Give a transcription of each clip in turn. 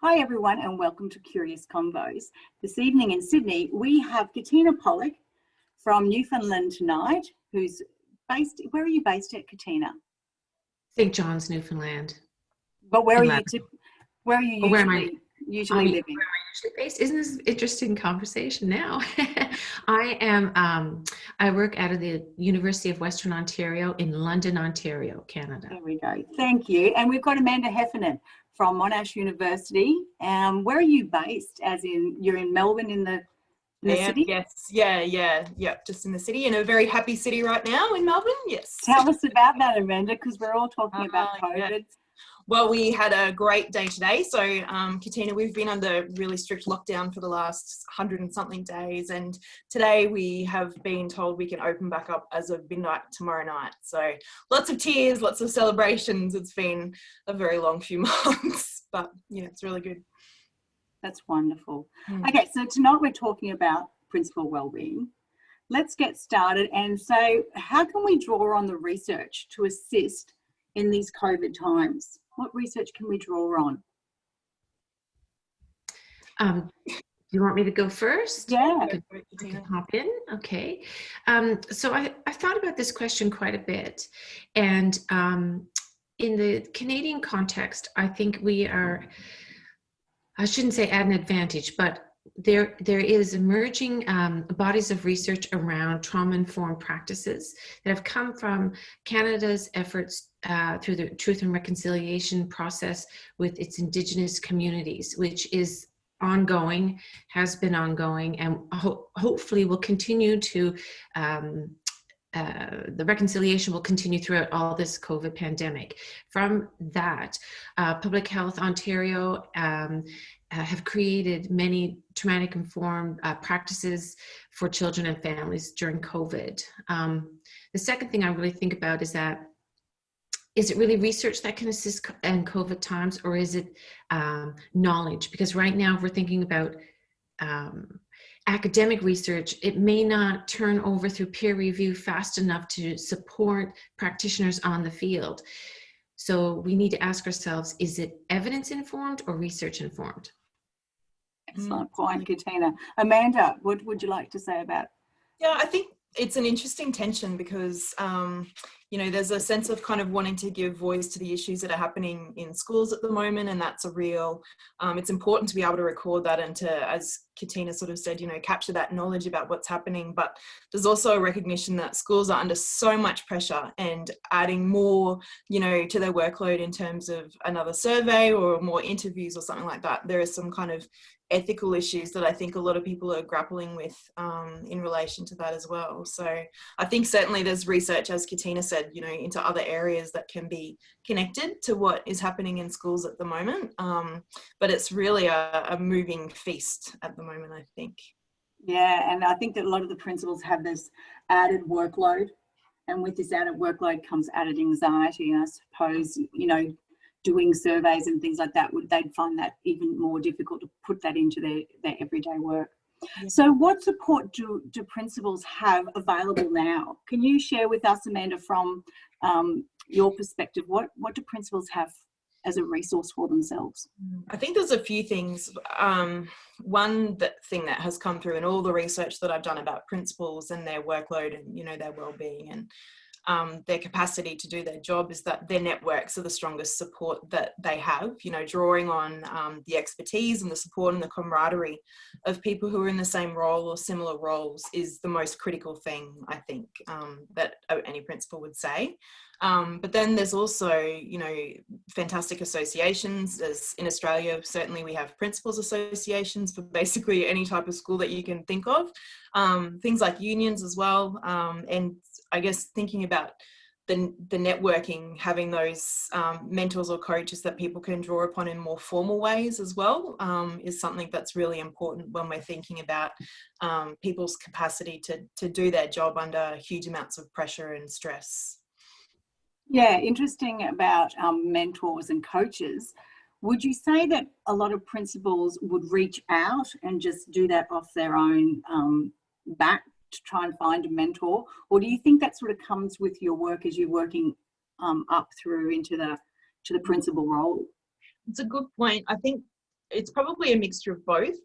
Hi everyone and welcome to Curious Convos. This evening in Sydney we have Katina Pollock from Newfoundland tonight, who's based, where are you based at, Katina? St. John's, Newfoundland. But where are you usually living? Where am I usually based? Isn't this an interesting conversation now? I work out of the University of Western Ontario in London, Ontario, Canada. There we go. Thank you. And we've got Amanda Heffernan from Monash University. Where are you based? As in, you're in Melbourne in the city? Yes. Yeah. Just in the city, in a very happy city right now in Melbourne. Yes. Tell us about that, Amanda, because we're all talking about COVID. Yeah. Well, we had a great day today. So, Katina, we've been under really strict lockdown for the last 100 and something days. And today we have been told we can open back up as of midnight tomorrow night. So lots of tears, lots of celebrations. It's been a very long few months, but yeah, it's really good. That's wonderful. Okay, so tonight we're talking about principal wellbeing. Let's get started. And so how can we draw on the research to assist in these COVID times? What research can we draw on? Do you want me to go first? Yeah. I can hop in. Okay. So I thought about this question quite a bit. And in the Canadian context, I think we are, I shouldn't say at an advantage, but there is emerging bodies of research around trauma-informed practices that have come from Canada's efforts through the Truth and Reconciliation process with its Indigenous communities, which is ongoing, has been ongoing, and hopefully will continue to, the reconciliation will continue throughout all this COVID pandemic. From that, Public Health Ontario have created many traumatic informed practices for children and families during COVID. The second thing I really think about is that, is it really research that can assist in COVID times, or is it knowledge? Because right now, if we're thinking about academic research, it may not turn over through peer review fast enough to support practitioners on the field. So we need to ask ourselves, is it evidence informed or research informed? Excellent point, Katina. Amanda, what would you like to say about? Yeah, I think it's an interesting tension because, there's a sense of kind of wanting to give voice to the issues that are happening in schools at the moment. And that's a real, it's important to be able to record that and to, as Katina sort of said, capture that knowledge about what's happening. But there's also a recognition that schools are under so much pressure, and adding more, to their workload in terms of another survey or more interviews or something like that. There is some kind of ethical issues that I think a lot of people are grappling with in relation to that as well. So I think certainly there's research, as Katina said, into other areas that can be connected to what is happening in schools at the moment. But it's really a moving feast at the moment, I think. Yeah, and I think that a lot of the principals have this added workload, and with this added workload comes added anxiety. And I suppose, doing surveys and things like that, they'd find that even more difficult to put that into their everyday work. Yeah. So what support do principals have available now? Can you share with us, Amanda, from your perspective, what do principals have as a resource for themselves? I think there's a few things. One thing that has come through in all the research that I've done about principals and their workload and, their well-being and their capacity to do their job is that their networks are the strongest support that they have, drawing on the expertise and the support and the camaraderie of people who are in the same role or similar roles is the most critical thing, I think, that any principal would say. But then there's also, fantastic associations. As in Australia, certainly we have principals associations for basically any type of school that you can think of. Things like unions as well. And I guess thinking about the networking, having those mentors or coaches that people can draw upon in more formal ways as well, is something that's really important when we're thinking about people's capacity to do their job under huge amounts of pressure and stress. Yeah, interesting about mentors and coaches. Would you say that a lot of principals would reach out and just do that off their own back to try and find a mentor? Or do you think that sort of comes with your work as you're working up through into the principal role? It's a good point. I think it's probably a mixture of both.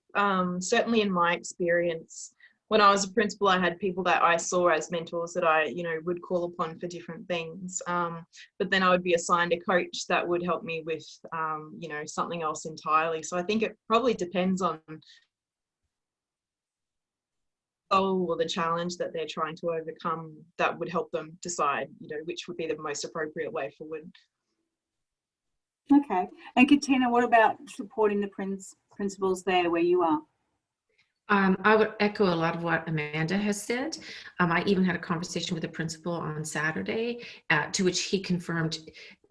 Certainly in my experience, when I was a principal, I had people that I saw as mentors that I, would call upon for different things. But then I would be assigned a coach that would help me with, something else entirely. So I think it probably depends on the goal or the challenge that they're trying to overcome that would help them decide, which would be the most appropriate way forward. Okay. And Katina, what about supporting the principals there where you are? I would echo a lot of what Amanda has said. I even had a conversation with the principal on Saturday, to which he confirmed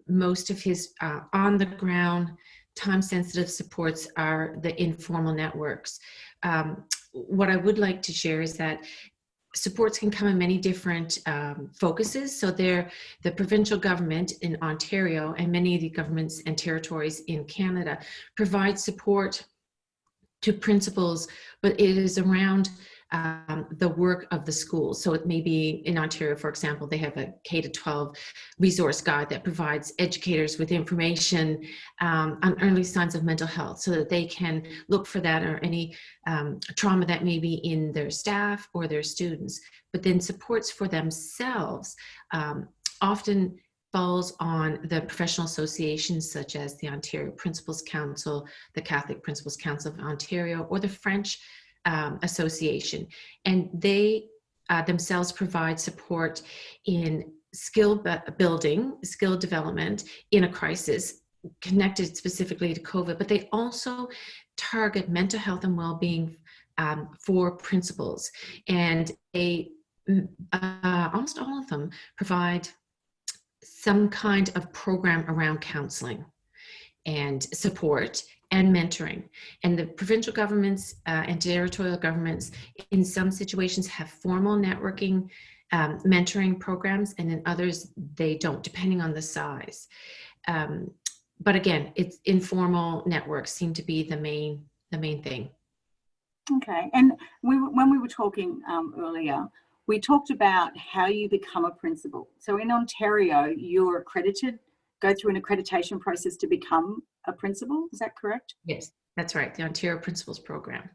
most of his on the ground, time-sensitive supports are the informal networks. What I would like to share is that supports can come in many different focuses. So the provincial government in Ontario and many of the governments and territories in Canada provide support to principals, but it is around the work of the schools. So it may be in Ontario, for example, they have a K-12 resource guide that provides educators with information on early signs of mental health so that they can look for that or any trauma that may be in their staff or their students. But then supports for themselves often falls on the professional associations such as the Ontario Principals Council, the Catholic Principals Council of Ontario, or the French Association. And they themselves provide support in skill building, skill development in a crisis connected specifically to COVID, but they also target mental health and well-being for principals. And they, almost all of them provide some kind of program around counseling and support and mentoring. And the provincial governments and territorial governments in some situations have formal networking mentoring programs, and in others they don't, depending on the size. But again, it's informal networks seem to be the main thing. Okay. And when we were talking earlier, we talked about how you become a principal. So in Ontario, you're accredited, go through an accreditation process to become a principal. Is that correct? Yes, that's right. The Ontario Principals Program.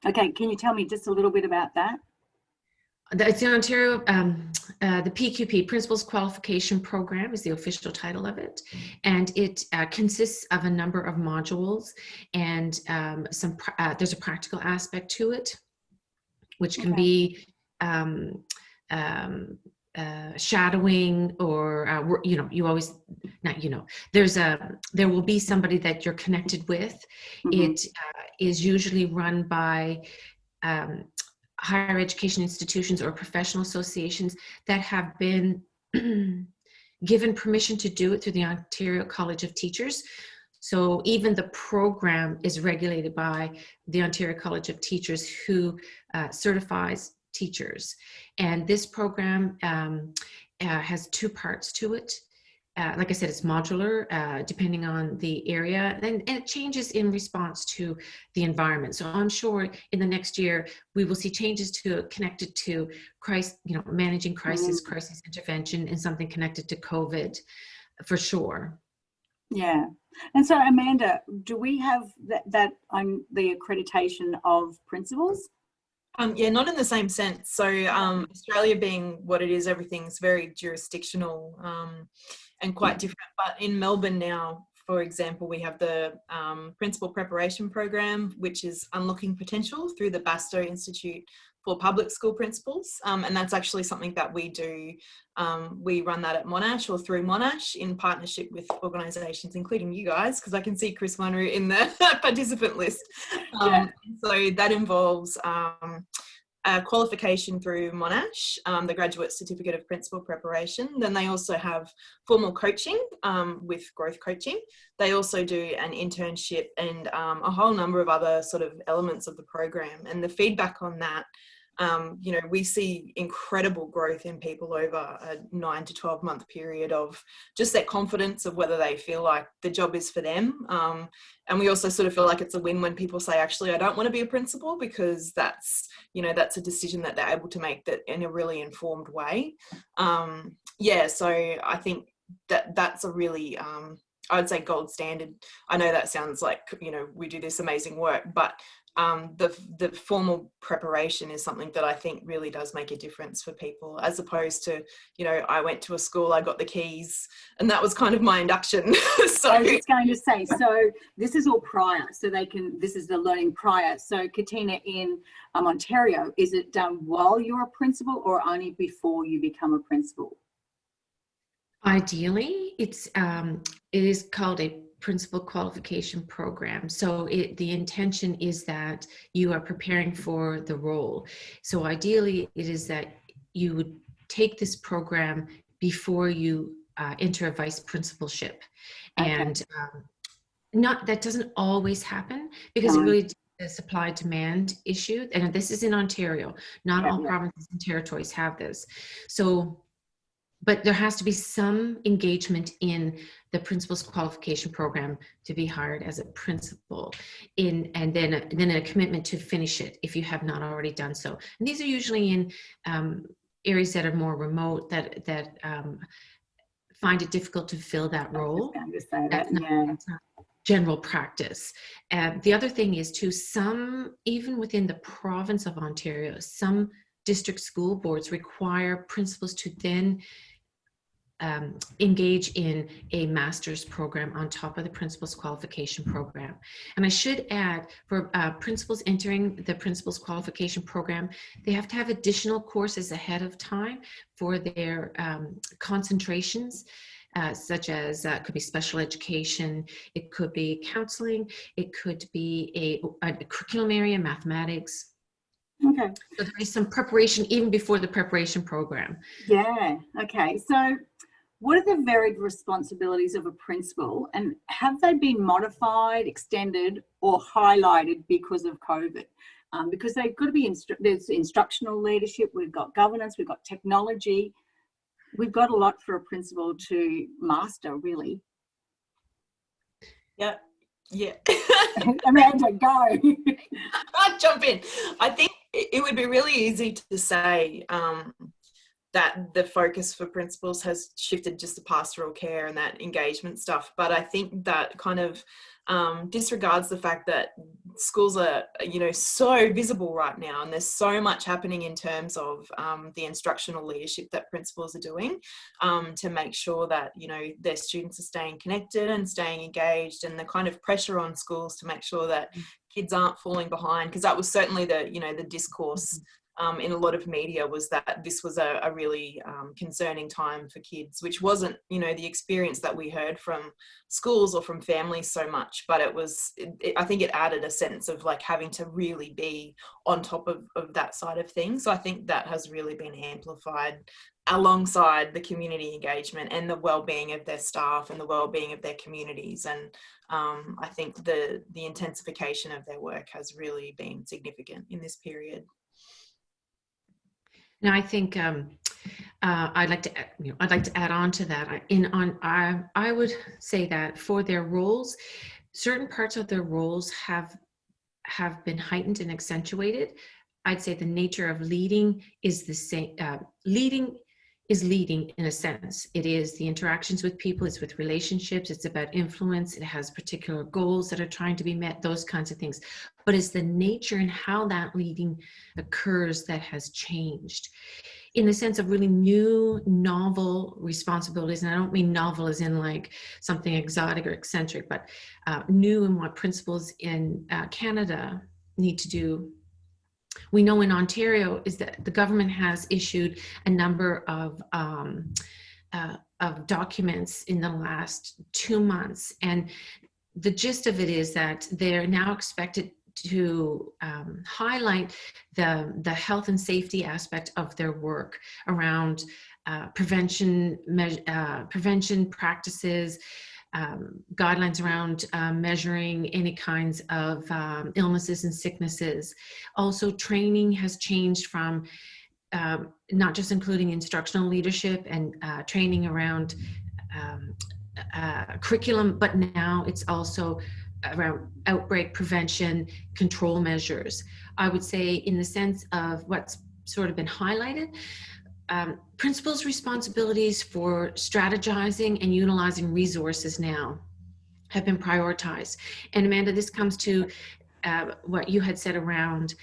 Okay. Can you tell me just a little bit about that? It's the Ontario, the PQP, Principals Qualification Program is the official title of it. And it consists of a number of modules and there's a practical aspect to it, which can be shadowing or you always there will be somebody that you're connected with. It is usually run by higher education institutions or professional associations that have been given permission to do it through the Ontario College of Teachers. So even the program is regulated by the Ontario College of Teachers, who certifies teachers. And this program has two parts to it. Like I said, it's modular depending on the area, and it changes in response to the environment. So I'm sure in the next year we will see changes connected to managing crisis intervention, and something connected to COVID, for sure. Yeah. And so, Amanda, do we have that on the accreditation of principals? Yeah, not in the same sense. So Australia being what it is, everything's very jurisdictional and quite different. But in Melbourne now, for example, we have the Principal Preparation Program, which is unlocking potential through the Bastow Institute for Public School Principals. And that's actually something that we do. We run that at Monash or through Monash in partnership with organisations, including you guys, because I can see Chris Munro in the participant list. So that involves a qualification through Monash, the Graduate Certificate of Principal Preparation. Then they also have formal coaching with growth coaching. They also do an internship and a whole number of other sort of elements of the program. And the feedback on that, we see incredible growth in people over a 9 to 12 month period of just their confidence of whether they feel like the job is for them. And we also sort of feel like it's a win when people say, actually, I don't want to be a principal, because that's a decision that they're able to make that in a really informed way. So I think that's a really I would say gold standard. I know that sounds like, you know, we do this amazing work, but the formal preparation is something that I think really does make a difference for people, as opposed to, you know, I went to a school, I got the keys, and that was kind of my induction. So I was just going to say, so this is all prior, so this is the learning prior. So Katina, in Ontario, is it done while you're a principal or only before you become a principal? Ideally, it is called a principal qualification program. So the intention is that you are preparing for the role. So ideally, it is that you would take this program before you enter a vice principalship. Okay. And that doesn't always happen, because it really is a supply demand issue. And this is in Ontario. Not all provinces and territories have this. So, but there has to be some engagement in the principal's qualification program to be hired as a principal, and then a commitment to finish it if you have not already done so. And these are usually in areas that are more remote, that find it difficult to fill that role. That's not general practice. The other thing is too, even within the province of Ontario, some district school boards require principals to then engage in a master's program on top of the principal's qualification program. And I should add, for principals entering the principal's qualification program, they have to have additional courses ahead of time for their concentrations, such as it could be special education, it could be counseling, it could be a curriculum area, mathematics. Okay. So there is some preparation even before the preparation program. Yeah. Okay. So what are the varied responsibilities of a principal, and have they been modified, extended, or highlighted because of COVID? Because they've got to be, there's instructional leadership, we've got governance, we've got technology. We've got a lot for a principal to master, really. Yeah. Amanda, go. I'll jump in. I think it would be really easy to say that the focus for principals has shifted just to pastoral care and that engagement stuff. But I think that kind of disregards the fact that schools are, you know, so visible right now, and there's so much happening in terms of the instructional leadership that principals are doing to make sure that, you know, their students are staying connected and staying engaged, and the kind of pressure on schools to make sure that kids aren't falling behind, because that was certainly the, you know, the discourse in a lot of media, was that this was a really concerning time for kids, which wasn't, you know, the experience that we heard from schools or from families so much, but it was, I think it added a sense of like having to really be on top of that side of things. So I think that has really been amplified alongside the community engagement and the well-being of their staff and the well-being of their communities. And I think the intensification of their work has really been significant in this period. Now, I think I'd like to add on to that. I would say that for their roles, certain parts of their roles have been heightened and accentuated. I'd say the nature of leading is the same. Leading is leading in a sense. It is the interactions with people, it's with relationships, it's about influence, it has particular goals that are trying to be met, those kinds of things. But it's the nature and how that leading occurs that has changed, in the sense of really new, novel responsibilities. And I don't mean novel as in like something exotic or eccentric, but new in what principals in Canada need to do. We know in Ontario is that the government has issued a number of documents in the last 2 months. And the gist of it is that they're now expected to highlight the health and safety aspect of their work around prevention practices, guidelines around measuring any kinds of illnesses and sicknesses. Also, training has changed from not just including instructional leadership and training around curriculum, but now it's also around outbreak prevention, control measures. I would say, in the sense of what's sort of been highlighted, principals' responsibilities for strategizing and utilizing resources now have been prioritized. And Amanda, this comes to what you had said around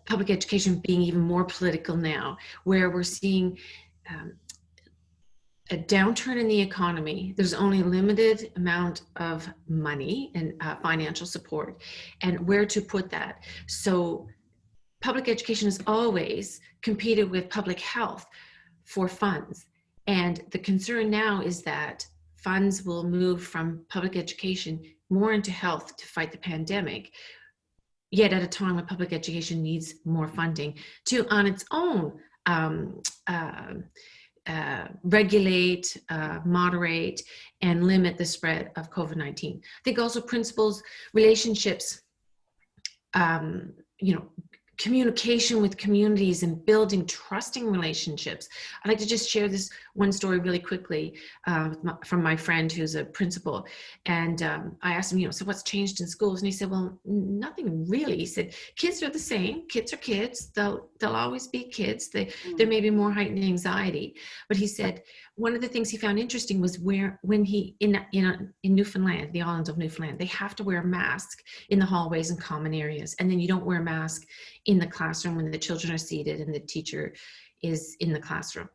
public education being even more political now, where we're seeing a downturn in the economy. There's only a limited amount of money and financial support, and where to put that. So public education has always competed with public health for funds. And the concern now is that funds will move from public education more into health to fight the pandemic, yet at a time when public education needs more funding to, on its own, regulate, moderate, and limit the spread of COVID-19. I think also principals, relationships, communication with communities and building trusting relationships. I'd like to just share this one story really quickly from my friend who's a principal. And I asked him, so what's changed in schools? And he said, well, nothing really. He said, kids are the same. Kids are kids. They'll always be kids. There may be more heightened anxiety. But he said, one of the things he found interesting was when he, in Newfoundland, the island of Newfoundland, they have to wear a mask in the hallways and common areas. And then you don't wear a mask in the classroom when the children are seated and the teacher is in the classroom.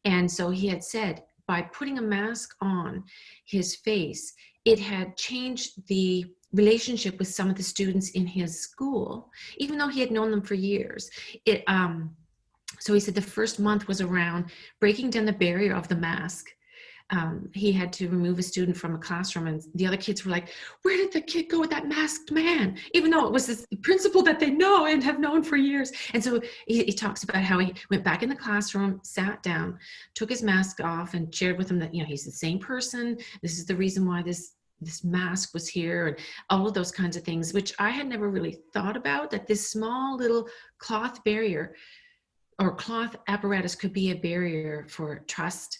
And so he had said, by putting a mask on his face, it had changed the relationship with some of the students in his school, even though he had known them for years. So he said the first month was around breaking down the barrier of the mask. He had to remove a student from a classroom, and the other kids were like, where did the kid go with that masked man? Even though it was this principal that they know and have known for years. And so he talks about how he went back in the classroom, sat down, took his mask off, and shared with them that, he's the same person. This is the reason why this mask was here, and all of those kinds of things, which I had never really thought about, that this small little cloth barrier or cloth apparatus could be a barrier for trust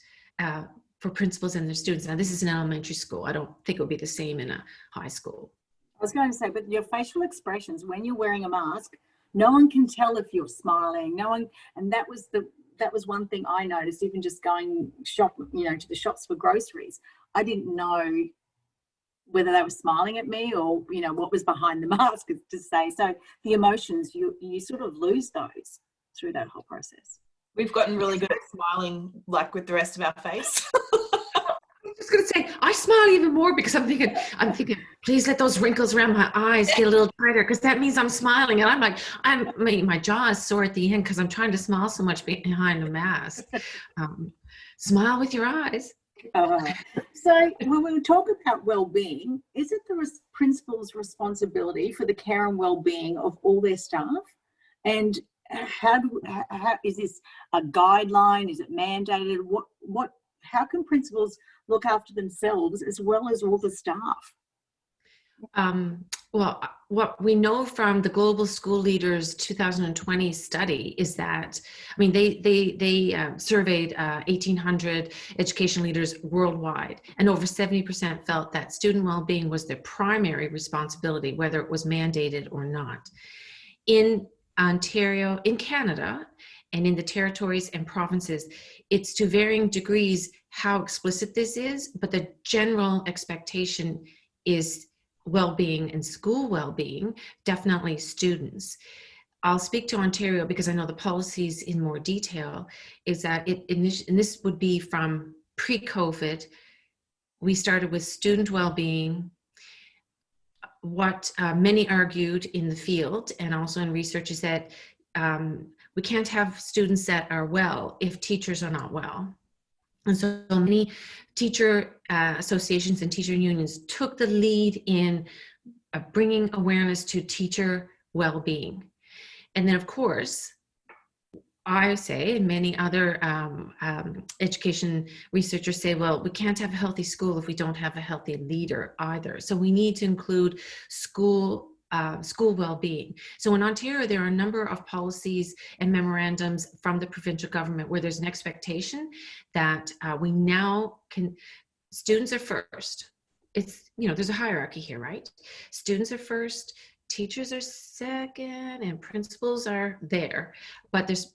for principals and their students. Now, this is an elementary school. I don't think it would be the same in a high school. I was going to say, but your facial expressions when you're wearing a mask, no one can tell if you're smiling. No one, and that was one thing I noticed, even just going to the shops for groceries. I didn't know whether they were smiling at me or what was behind the mask to say. So the emotions, you sort of lose those through that whole process. We've gotten really good at smiling, like with the rest of our face. I was going to say, I smile even more because I'm thinking, please let those wrinkles around my eyes get a little tighter, because that means I'm smiling. And I'm like, my jaw is sore at the end because I'm trying to smile so much behind the mask. Smile with your eyes. So when we talk about well-being, is it the principal's responsibility for the care and well-being of all their staff? And how is this a guideline? Is it mandated? How can principals look after themselves as well as all the staff? Well, what we know from the Global School Leaders 2020 study is that, they surveyed 1,800 education leaders worldwide, and over 70% felt that student well-being was their primary responsibility, whether it was mandated or not. In Ontario, in Canada, and in the territories and provinces, it's to varying degrees how explicit this is, but the general expectation is well-being and school well-being, definitely students. I'll speak to Ontario because I know the policies in more detail, is that and this would be from pre-COVID, we started with student well-being. What many argued in the field and also in research is that we can't have students that are well if teachers are not well. And so many teacher associations and teacher unions took the lead in bringing awareness to teacher well-being. And then, of course, I say, and many other education researchers say, well, we can't have a healthy school if we don't have a healthy leader either. So we need to include school well-being. So in Ontario, there are a number of policies and memorandums from the provincial government where there's an expectation that we now can, students are first. It's, there's a hierarchy here, right? Students are first, teachers are second, and principals are there. But there's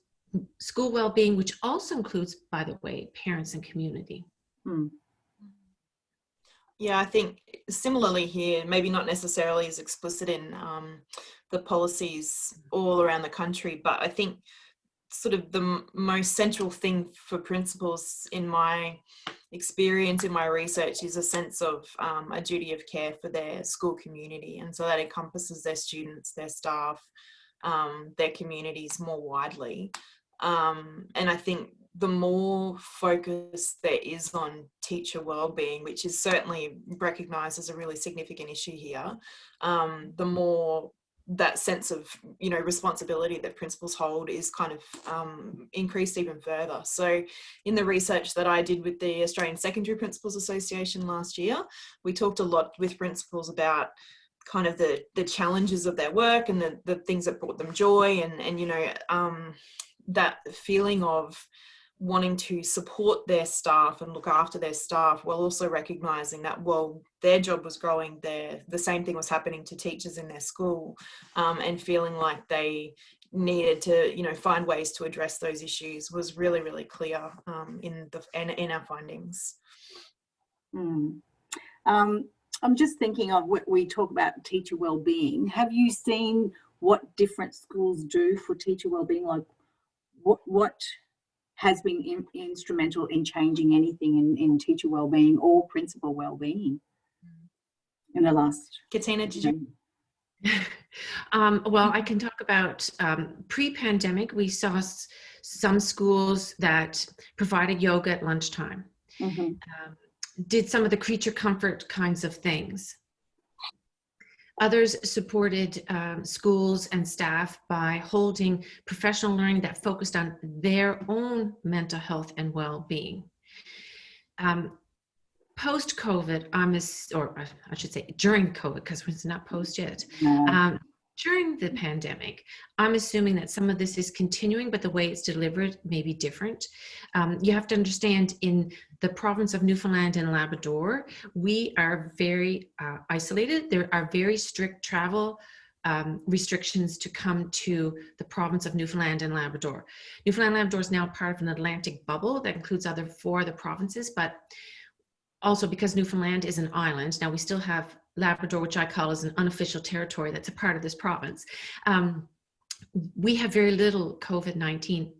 school well-being, which also includes, by the way, parents and community. Yeah, I think similarly here, maybe not necessarily as explicit in the policies all around the country, but I think sort of the most central thing for principals in my experience, in my research, is a sense of a duty of care for their school community. And so that encompasses their students, their staff, their communities more widely. And I think the more focus there is on teacher wellbeing, which is certainly recognised as a really significant issue here, the more that sense of, you know, responsibility that principals hold is kind of increased even further. So in the research that I did with the Australian Secondary Principals Association last year, we talked a lot with principals about kind of the challenges of their work and the things that brought them joy, and you know, that feeling of wanting to support their staff and look after their staff, while also recognising that, well, their job was growing, the same thing was happening to teachers in their school, and feeling like they needed to, you know, find ways to address those issues was really, really clear in our findings. I'm just thinking of what we talk about teacher wellbeing. Have you seen what different schools do for teacher wellbeing? Like what has been instrumental in changing anything in teacher wellbeing or principal wellbeing in the last? Katina, did you? Well, I can talk about pre-pandemic. We saw some schools that provided yoga at lunchtime, did some of the creature comfort kinds of things. Others supported schools and staff by holding professional learning that focused on their own mental health and well-being. Post-COVID, or I should say during COVID, because it's not post yet, during the pandemic, I'm assuming that some of this is continuing, but the way it's delivered may be different. You have to understand, in the province of Newfoundland and Labrador, we are very isolated. There are very strict travel restrictions to come to the province of Newfoundland and Labrador. Newfoundland and Labrador is now part of an Atlantic bubble that includes four other provinces, but also because Newfoundland is an island, now we still have Labrador, which I call as an unofficial territory that's a part of this province. We have very little COVID-19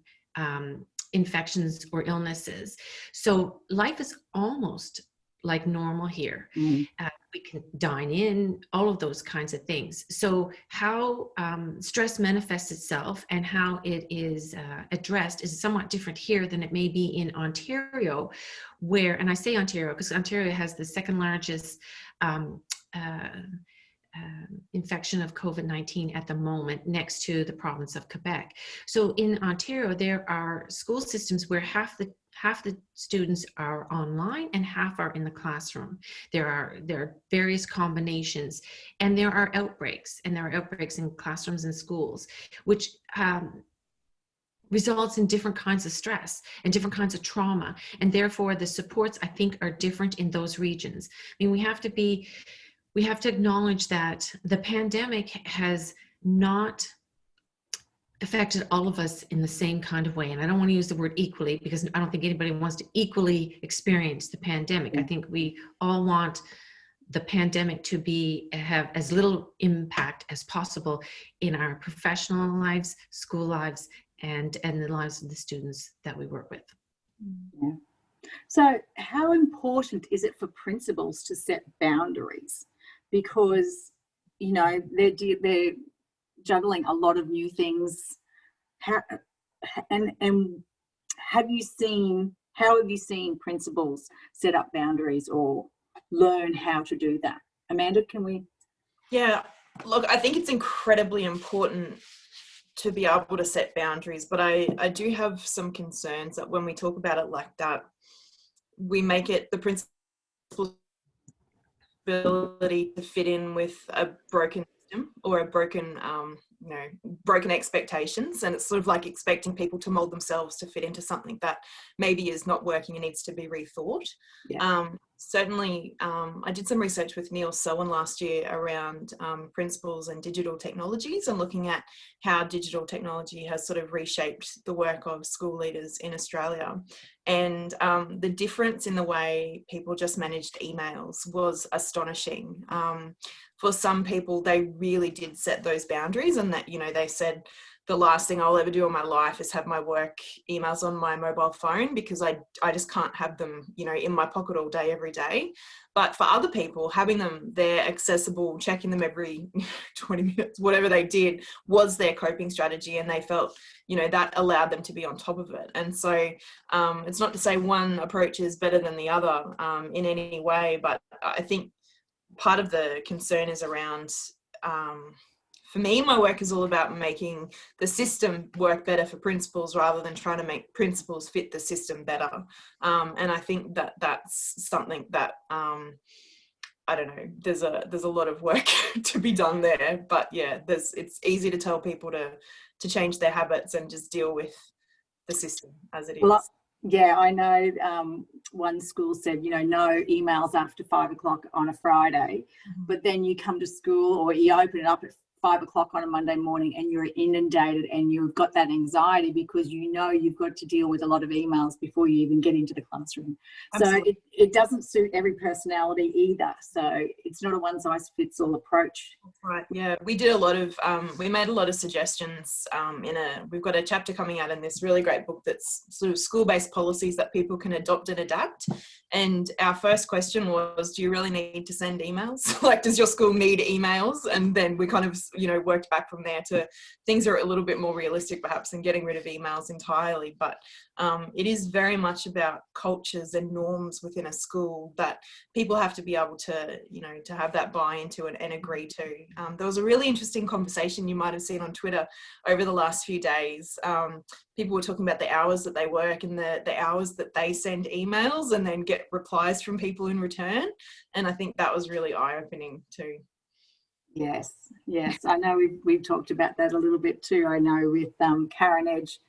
infections or illnesses. So life is almost like normal here. We can dine in, all of those kinds of things. So how stress manifests itself and how it is addressed is somewhat different here than it may be in Ontario, where, and I say Ontario because Ontario has the second largest infection of COVID-19 at the moment, next to the province of Quebec. So in Ontario, there are school systems where half the students are online and half are in the classroom. There are various combinations, and there are outbreaks, in classrooms and schools, which results in different kinds of stress and different kinds of trauma, and therefore the supports, I think, are different in those regions. I mean, we have to acknowledge that the pandemic has not affected all of us in the same kind of way. And I don't want to use the word equally, because I don't think anybody wants to equally experience the pandemic. I think we all want the pandemic to have as little impact as possible in our professional lives, school lives, and the lives of the students that we work with. Yeah. So how important is it for principals to set boundaries? Because, you know, they're juggling a lot of new things. How have you seen principals set up boundaries or learn how to do that? Amanda, can we? Yeah, look, I think it's incredibly important to be able to set boundaries, but I do have some concerns that when we talk about it like that, we make it the principal's ability to fit in with a broken system or a broken broken expectations, and it's sort of like expecting people to mold themselves to fit into something that maybe is not working and needs to be rethought. certainly, I did some research with Neil Selwyn last year around principals and digital technologies, and looking at how digital technology has sort of reshaped the work of school leaders in Australia. And the difference in the way people just managed emails was astonishing. For some people, they really did set those boundaries, and that, you know, they said, the last thing I'll ever do in my life is have my work emails on my mobile phone, because I just can't have them, you know, in my pocket all day, every day. But for other people, having them there accessible, checking them every 20 minutes, whatever they did, was their coping strategy. And they felt, you know, that allowed them to be on top of it. And so it's not to say one approach is better than the other in any way, but I think part of the concern is around, for me, my work is all about making the system work better for principals, rather than trying to make principals fit the system better. And I think that that's something that, I don't know, there's a lot of work to be done there. But yeah, it's easy to tell people to change their habits and just deal with the system as it is. Well, yeah, I know one school said, you know, no emails after 5 o'clock on a Friday, but then you come to school, or you open it up at 5 o'clock on a Monday morning, and you're inundated, and you've got that anxiety because you know you've got to deal with a lot of emails before you even get into the classroom. Absolutely. So it doesn't suit every personality either. So it's not a one size fits all approach. Right. Yeah, we did a lot of, we made a lot of suggestions we've got a chapter coming out in this really great book that's sort of school-based policies that people can adopt and adapt. And our first question was, do you really need to send emails? Like, does your school need emails? And then we kind of, you know, worked back from there to things are a little bit more realistic perhaps than getting rid of emails entirely. But it is very much about cultures and norms within a school that people have to be able to, you know, to have that buy into and agree to. There was a really interesting conversation you might have seen on Twitter over the last few days. People were talking about the hours that they work and the hours that they send emails and then get replies from people in return. And I think that was really eye-opening too. Yes. I know we've talked about that a little bit too. I know with Karen Edge,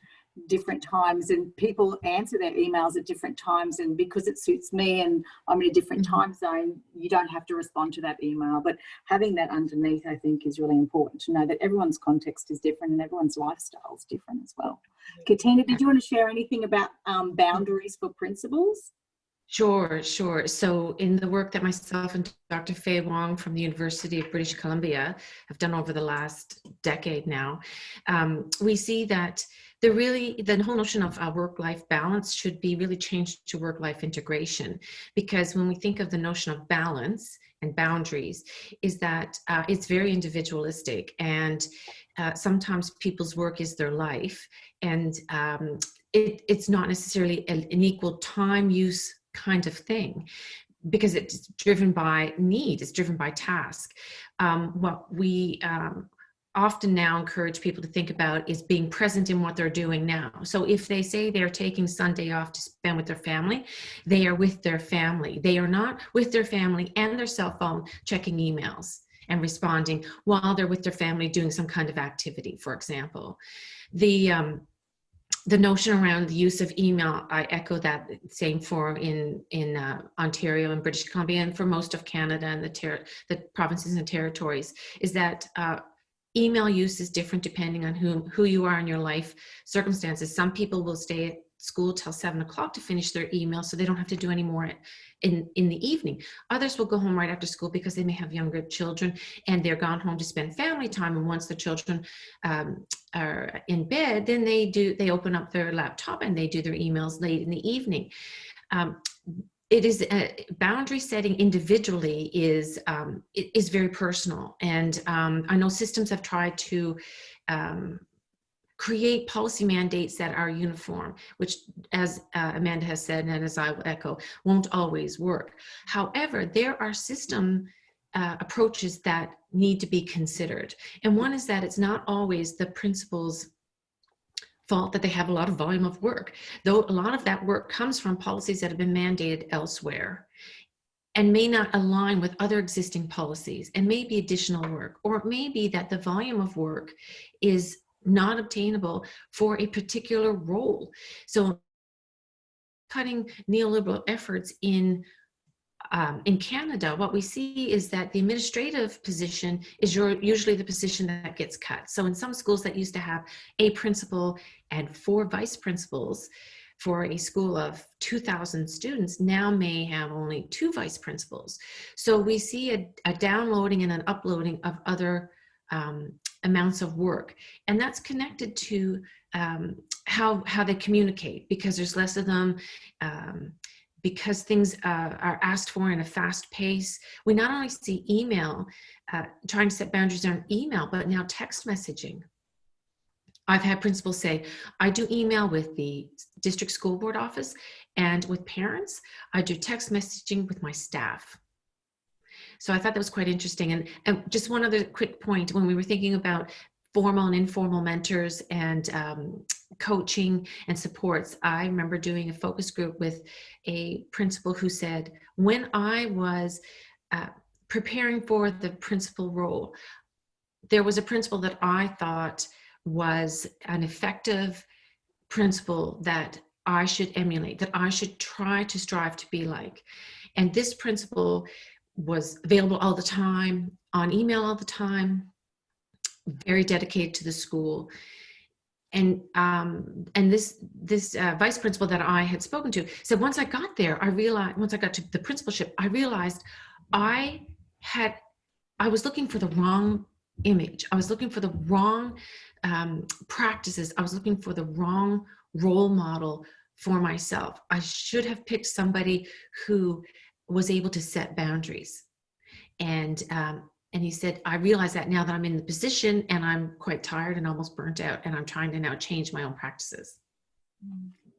different times, and people answer their emails at different times, and because it suits me and I'm in a different time zone, you don't have to respond to that email. But having that underneath, I think, is really important to know that everyone's context is different and everyone's lifestyle is different as well. Katina, did you want to share anything about boundaries for principals? Sure. So in the work that myself and Dr. Fei Wong from the University of British Columbia have done over the last decade now, we see that the whole notion of work-life balance should be really changed to work-life integration. Because when we think of the notion of balance and boundaries, is that it's very individualistic, and sometimes people's work is their life, and it's not necessarily an equal time use kind of thing, because it's driven by need, it's driven by task. What we often now encourage people to think about is being present in what they're doing now. So if they say they're taking Sunday off to spend with their family, they are with their family. They are not with their family and their cell phone checking emails and responding while they're with their family doing some kind of activity, for example. The notion around the use of email, I echo that same for in Ontario and British Columbia, and for most of Canada and the provinces and territories, is that email use is different depending on who you are in your life circumstances. Some people will stay at school till 7 o'clock to finish their email, so they don't have to do any more in the evening. Others will go home right after school because they may have younger children and they're gone home to spend family time. And once the children are in bed, then they open up their laptop and they do their emails late in the evening. It is boundary setting individually is very personal, and I know systems have tried to create policy mandates that are uniform, which, as Amanda has said, and as I will echo, won't always work. However, there are system approaches that need to be considered, and one is that it's not always the principal's fault that they have a lot of volume of work, though a lot of that work comes from policies that have been mandated elsewhere and may not align with other existing policies, and may be additional work, or it may be that the volume of work is not obtainable for a particular role. So cutting neoliberal efforts in in Canada, what we see is that the administrative position is usually the position that gets cut. So in some schools that used to have a principal and 4 vice principals for a school of 2,000 students now may have only 2 vice principals. So we see a downloading and an uploading of other amounts of work. And that's connected to how they communicate, because there's less of them, because things are asked for in a fast pace. We not only see email, trying to set boundaries on email, but now text messaging. I've had principals say, I do email with the district school board office and with parents. I do text messaging with my staff. So I thought that was quite interesting. And just one other quick point, when we were thinking about formal and informal mentors and coaching and supports, I remember doing a focus group with a principal who said, when I was preparing for the principal role, there was a principal that I thought was an effective principal that I should emulate, that I should try to strive to be like. And this principal was available all the time, on email all the time, very dedicated to the school. And this vice principal that I had spoken to said, once I got there, once I got to the principalship, I realized I was looking for the wrong image. I was looking for the wrong practices. I was looking for the wrong role model for myself. I should have picked somebody who was able to set boundaries. And he said, I realize that now that I'm in the position and I'm quite tired and almost burnt out, and I'm trying to now change my own practices.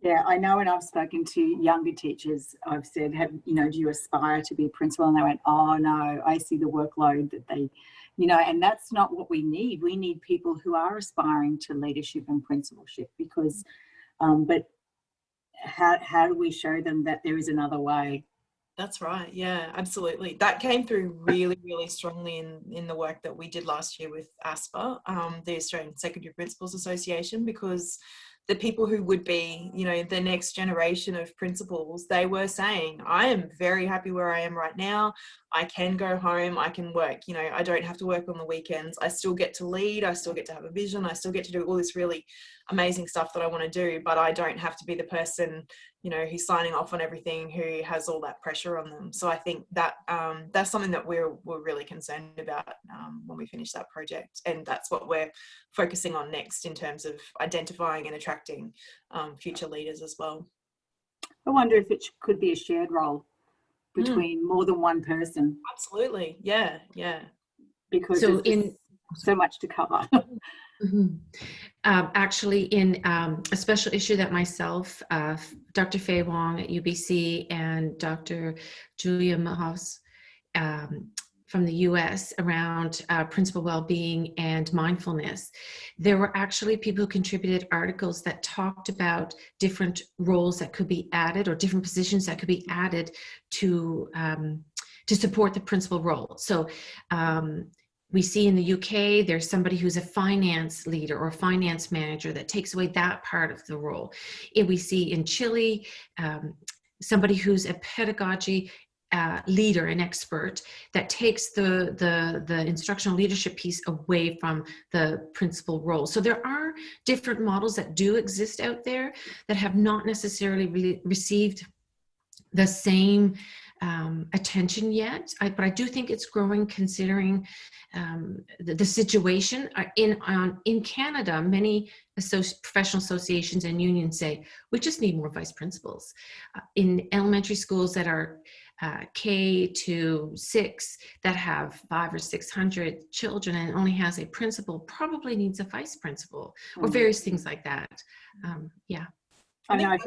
Yeah, I know when I've spoken to younger teachers, I've said, do you aspire to be a principal? And they went, oh no, I see the workload that they, and that's not what we need. We need people who are aspiring to leadership and principalship, because, but how do we show them that there is another way? That's right. Yeah, absolutely. That came through really, really strongly in the work that we did last year with ASPA, the Australian Secondary Principals Association, because the people who would be, the next generation of principals, they were saying, I am very happy where I am right now. I can go home, I can work, I don't have to work on the weekends. I still get to lead, I still get to have a vision, I still get to do all this really amazing stuff that I want to do, but I don't have to be the person, who's signing off on everything, who has all that pressure on them. So I think that that's something that we're really concerned about when we finish that project. And that's what we're focusing on next in terms of identifying and attracting future leaders as well. I wonder if it could be a shared role between more than one person. Absolutely. Yeah. Because there's so much to cover. Mm-hmm. Actually, in a special issue that myself, Dr. Fei Wong at UBC and Dr. Julia Mahaus from the US around principal well-being and mindfulness, there were actually people who contributed articles that talked about different roles that could be added, or different positions that could be added to support the principal role. So we see in the UK, there's somebody who's a finance leader or a finance manager that takes away that part of the role. And we see in Chile, somebody who's a pedagogy leader, an expert, that takes the instructional leadership piece away from the principal role. So there are different models that do exist out there that have not necessarily received the same attention yet, but I do think it's growing, considering the situation in Canada. Many professional associations and unions say we just need more vice principals in elementary schools that are K to 6, that have 500 or 600 children and only has a principal, probably needs a vice principal, or various things like that. Yeah, I know if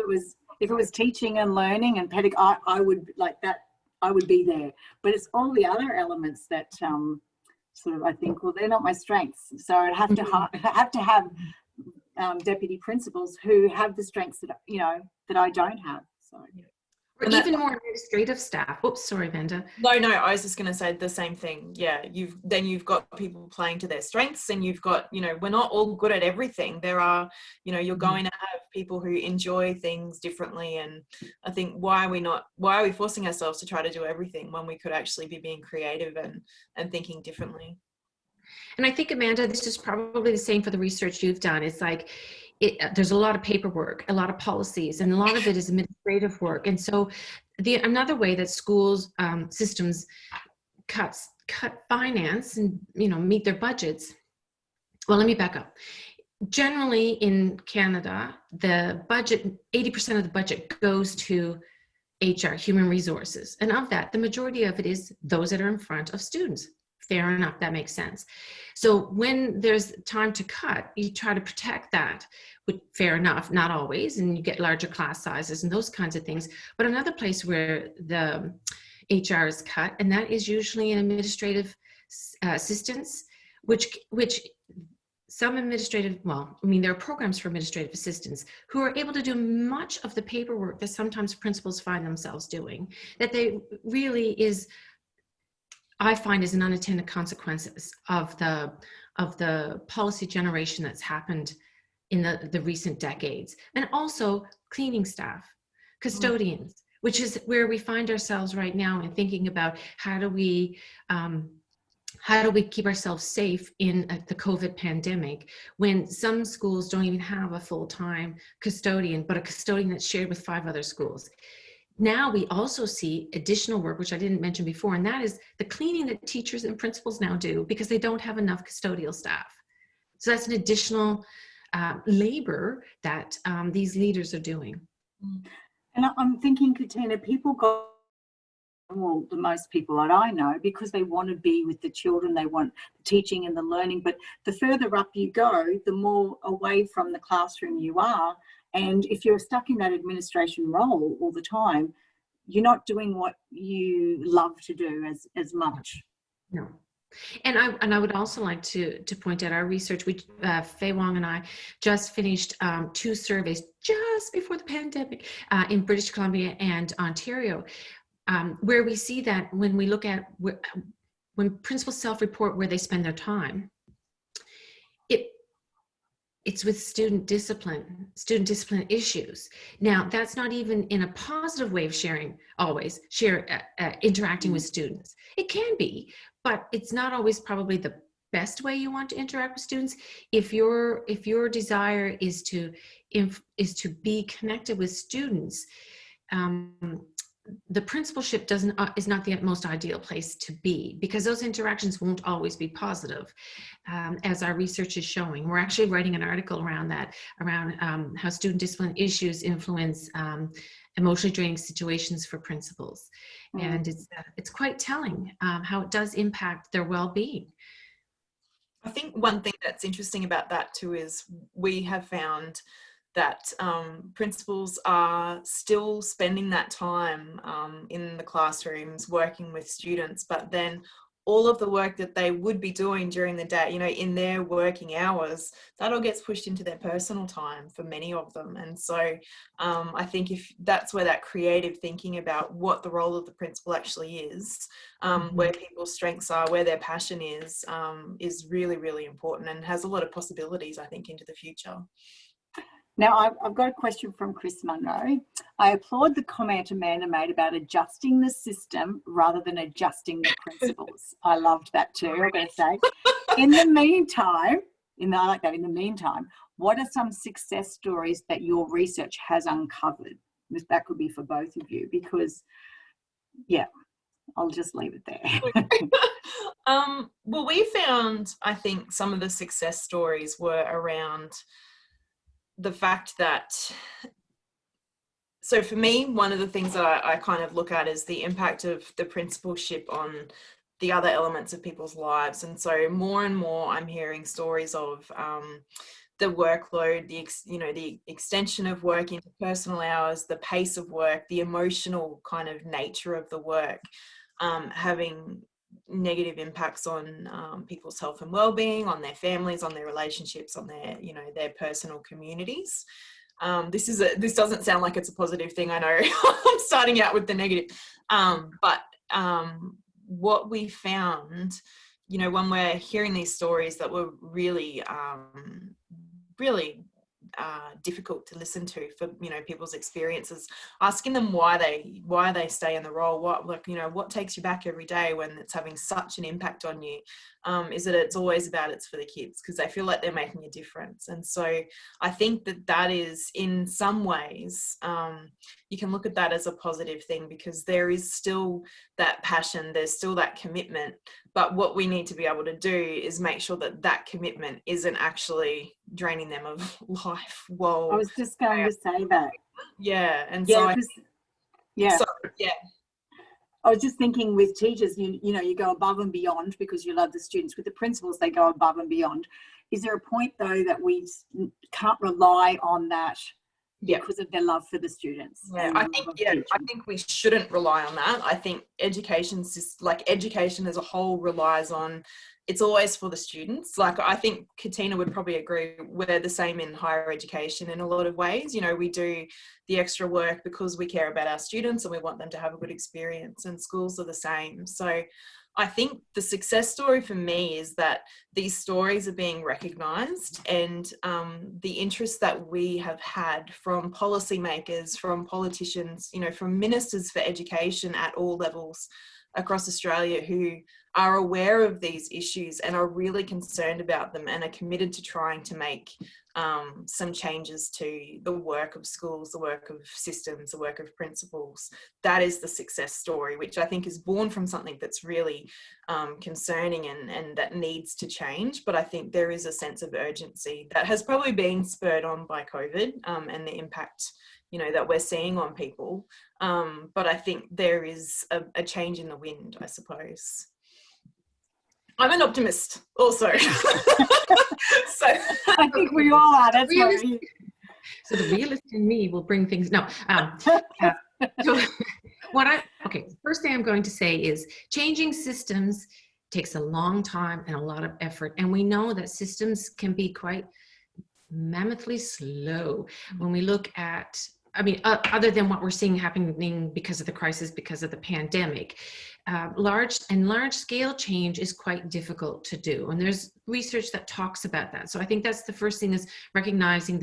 it was teaching and learning and pedagogy, I would like that. I would be there. But it's all the other elements that sort of, I think, well, they're not my strengths. So I'd have to have deputy principals who have the strengths that I don't have. So. Or even more administrative staff. Oops, sorry, Vanda. No, I was just going to say the same thing. Yeah, you've got people playing to their strengths, and you've got, we're not all good at everything. There are, you're going to have people who enjoy things differently. And I think why are we forcing ourselves to try to do everything when we could actually be being creative and thinking differently? And I think, Amanda, this is probably the same for the research you've done. It's like, there's a lot of paperwork, a lot of policies, and a lot of it is administrative work. And so another way that schools systems cut finance and meet their budgets. Well, let me back up. Generally in Canada, the budget, 80% of the budget goes to HR, human resources. And of that, the majority of it is those that are in front of students. Fair enough, that makes sense. So when there's time to cut, you try to protect that. But fair enough, not always, and you get larger class sizes and those kinds of things. But another place where the HR is cut, and that is usually in administrative assistance, which some administrative, there are programs for administrative assistants who are able to do much of the paperwork that sometimes principals find themselves doing, that they really is, I find, is an unintended consequences of the policy generation that's happened in the recent decades. And also cleaning staff, custodians, which is where we find ourselves right now in thinking about how do we keep ourselves safe in the COVID pandemic when some schools don't even have a full-time custodian, but a custodian that's shared with 5 other schools. Now we also see additional work, which I didn't mention before, and that is the cleaning that teachers and principals now do because they don't have enough custodial staff. So that's an additional labor that these leaders are doing. And I'm thinking, Katina, people go, well, the most people that I know, because they want to be with the children, they want the teaching and the learning, but the further up you go, the more away from the classroom you are. And if you're stuck in that administration role all the time, you're not doing what you love to do as much. No. And I would also like to point out our research. Fei Wong and I just finished 2 surveys just before the pandemic in British Columbia and Ontario, where we see that when we look at when principals self-report where they spend their time, it's with student discipline issues. Now, that's not even in a positive way of interacting with students. It can be, but it's not always probably the best way you want to interact with students. If your desire is to be connected with students, the principalship is not the most ideal place to be, because those interactions won't always be positive, as our research is showing. We're actually writing an article around that, how student discipline issues influence emotionally draining situations for principals. And it's quite telling how it does impact their well-being. I think one thing that's interesting about that too is we have found that principals are still spending that time in the classrooms working with students, but then all of the work that they would be doing during the day, in their working hours, that all gets pushed into their personal time for many of them. And so I think if that's where that creative thinking about what the role of the principal actually is, where people's strengths are, where their passion is really, really important and has a lot of possibilities, I think, into the future. Now, I've got a question from Chris Munro. I applaud the comment Amanda made about adjusting the system rather than adjusting the principles. I loved that too, I've got to say. In the meantime, what are some success stories that your research has uncovered? That could be for both of you, because, yeah, I'll just leave it there. Well, we found, I think, some of the success stories were around the fact that, so for me, one of the things that I kind of look at is the impact of the principalship on the other elements of people's lives. And so more and more I'm hearing stories of the workload, the extension of work into personal hours, the pace of work, the emotional kind of nature of the work, having negative impacts on people's health and well-being, on their families, on their relationships, on their, their personal communities. This doesn't sound like it's a positive thing. I know I'm starting out with the negative, but what we found, you know, when we're hearing these stories that were really, really difficult to listen to for, you know, people's experiences, asking them why they stay in the role, what takes you back every day when it's having such an impact on you, is that it's always about it's for the kids, because they feel like they're making a difference. And so I think that is, in some ways, you can look at that as a positive thing, because there is still that passion, there's still that commitment, but what we need to be able to do is make sure that commitment isn't actually draining them of life. Whoa. I was just going to say that. Yeah. And yeah, so I was just thinking, with teachers, you know, you go above and beyond because you love the students. With the principals, they go above and beyond. Is there a point, though, that we can't rely on that because of their love for the students? Yeah, I think we shouldn't rely on that. I think education as a whole relies on, it's always for the students. Like, I think Katina would probably agree, we're the same in higher education in a lot of ways. You know, we do the extra work because we care about our students and we want them to have a good experience, and schools are the same. So I think the success story for me is that these stories are being recognised, and the interest that we have had from policymakers, from politicians, you know, from ministers for education at all levels across Australia, who are aware of these issues and are really concerned about them and are committed to trying to make some changes to the work of schools, the work of systems, the work of principals. That is the success story, which I think is born from something that's really concerning and that needs to change. But I think there is a sense of urgency that has probably been spurred on by COVID and the impact, you know, that we're seeing on people. But I think there is a change in the wind, I suppose. I'm an optimist also. So I think we all are. That's why. So the realist in me will bring things. No. So first thing I'm going to say is changing systems takes a long time and a lot of effort. And we know that systems can be quite mammothly slow when we look at, other than what we're seeing happening because of the crisis, because of the pandemic, large scale change is quite difficult to do. And there's research that talks about that. So I think that's the first thing, is recognizing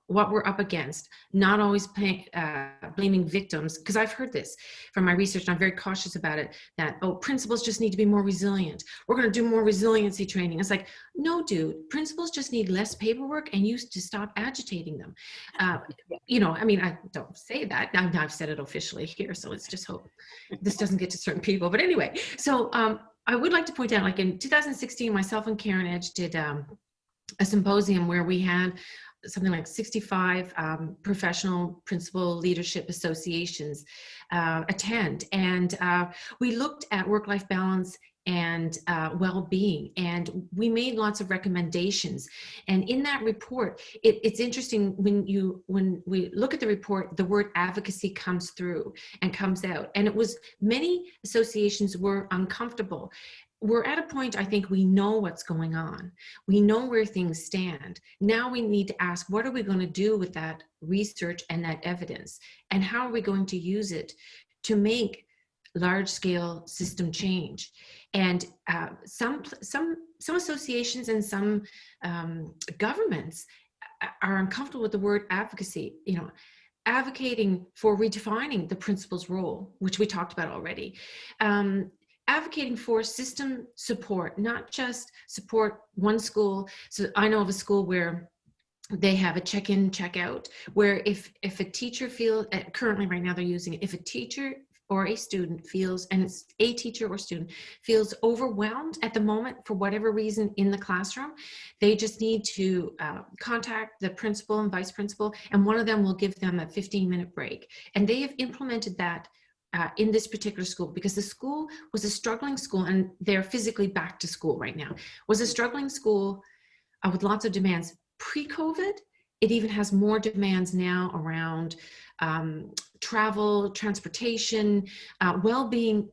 what we're up against, not always blaming victims. Because I've heard this from my research, and I'm very cautious about it, that, principals just need to be more resilient. We're going to do more resiliency training. It's like, no, dude, principals just need less paperwork and you to stop agitating them. I don't say that. I've said it officially here, so let's just hope this doesn't get to certain people. But anyway, so I would like to point out, like in 2016, myself and Karen Edge did a symposium where we had something like 65 professional principal leadership associations attend. And we looked at work-life balance and well-being, and we made lots of recommendations. And in that report, it's interesting, when we look at the report, the word advocacy comes through and comes out. And it was, many associations were uncomfortable. We're at a point, I think, we know what's going on. We know where things stand. Now we need to ask, what are we going to do with that research and that evidence? And how are we going to use it to make large-scale system change? And some associations and some governments are uncomfortable with the word advocacy, advocating for redefining the principal's role, which we talked about already. Advocating for system support, not just support one school. So I know of a school where they have a check-in, check-out, where if a teacher feels, currently right now they're using it, if a teacher or a student feels, and it's a teacher or student, feels overwhelmed at the moment for whatever reason in the classroom, they just need to contact the principal and vice principal, and one of them will give them a 15-minute break. And they have implemented that in this particular school, because the school was a struggling school, and they're physically back to school right now, was a struggling school with lots of demands pre-COVID. It even has more demands now around travel, transportation, well-being.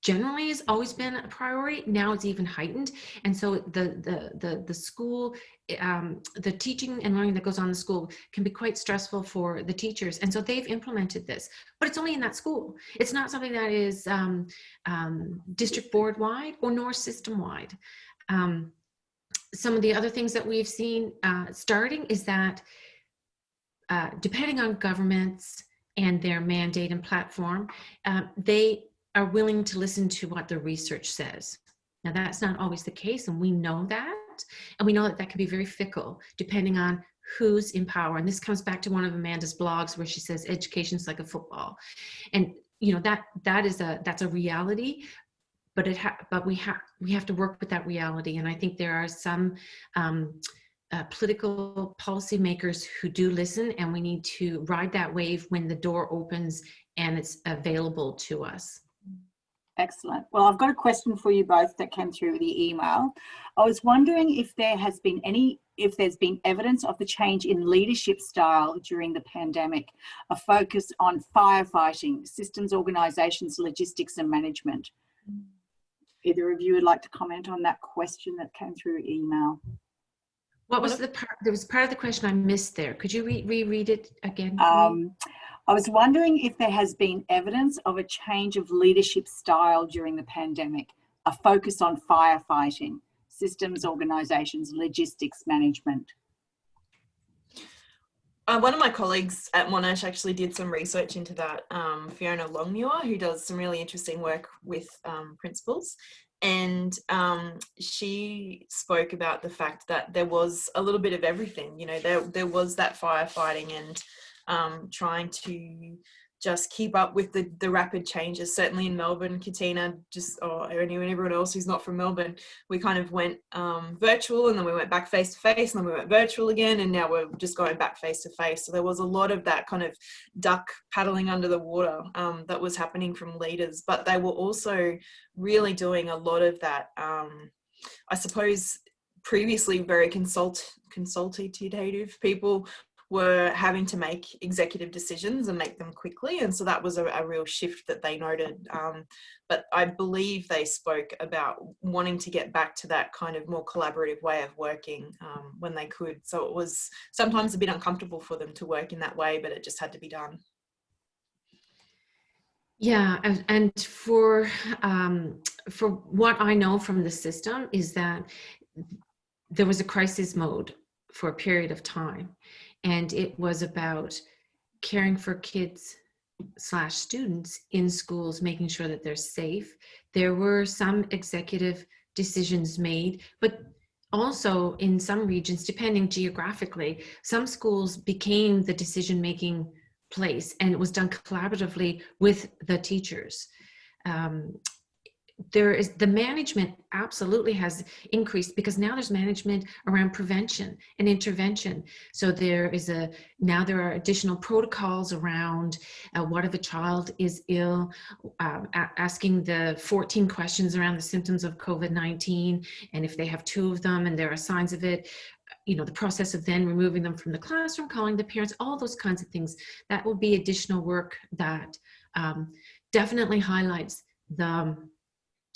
generally has always been a priority. Now it's even heightened. And so the school, the teaching and learning that goes on in the school can be quite stressful for the teachers. And so they've implemented this, but it's only in that school. It's not something that is district board wide or nor system wide. Some of the other things that we've seen starting is that depending on governments and their mandate and platform, they are willing to listen to what the research says. Now, that's not always the case, and we know that. And we know that that can be very fickle depending on who's in power. And this comes back to one of Amanda's blogs where she says education's like a football. And you know, that's a reality, but we have to work with that reality. And I think there are some political policymakers who do listen, and we need to ride that wave when the door opens and it's available to us. Excellent. Well, I've got a question for you both that came through the email. I was wondering if there's been evidence of the change in leadership style during the pandemic, a focus on firefighting, systems, organisations, logistics and management. Either of you would like to comment on that question that came through email? What was the part? There was part of the question I missed there. Could you reread it again? I was wondering if there has been evidence of a change of leadership style during the pandemic, a focus on firefighting, systems, organisations, logistics, management. One of my colleagues at Monash actually did some research into that, Fiona Longmuir, who does some really interesting work with principals. And she spoke about the fact that there was a little bit of everything. You know, there was that firefighting and trying to just keep up with the rapid changes. Certainly in Melbourne, Katina, or everyone else who's not from Melbourne, we kind of went virtual, and then we went back face to face, and then we went virtual again, and now we're just going back face to face. So there was a lot of that kind of duck paddling under the water that was happening from leaders, but they were also really doing a lot of that, I suppose, previously very consultative people were having to make executive decisions and make them quickly. And so that was a real shift that they noted. But I believe they spoke about wanting to get back to that kind of more collaborative way of working when they could. So it was sometimes a bit uncomfortable for them to work in that way, but it just had to be done. Yeah, and for what I know from the system is that there was a crisis mode for a period of time. And it was about caring for kids / students in schools, making sure that they're safe. There were some executive decisions made, but also in some regions, depending geographically, some schools became the decision-making place, and it was done collaboratively with the teachers. The management absolutely has increased because now there's management around prevention and intervention. So there are additional protocols around what if a child is ill, asking the 14 questions around the symptoms of COVID-19, and if they have 2 of them and there are signs of it, you know, the process of then removing them from the classroom, calling the parents, all those kinds of things. That will be additional work that definitely highlights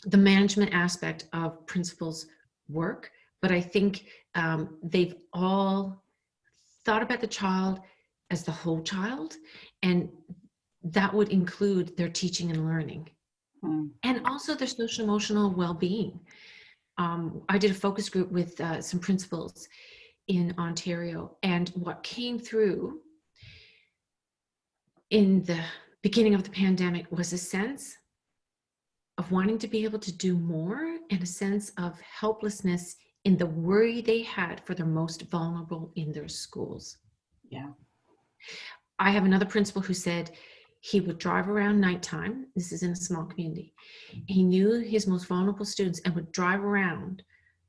the management aspect of principals' work, but I think they've all thought about the child as the whole child, and that would include their teaching and learning, and also their social emotional well-being. I did a focus group with some principals in Ontario, and what came through in the beginning of the pandemic was a sense of wanting to be able to do more and a sense of helplessness in the worry they had for their most vulnerable in their schools. Yeah. I have another principal who said he would drive around nighttime. This is in a small community. He knew his most vulnerable students and would drive around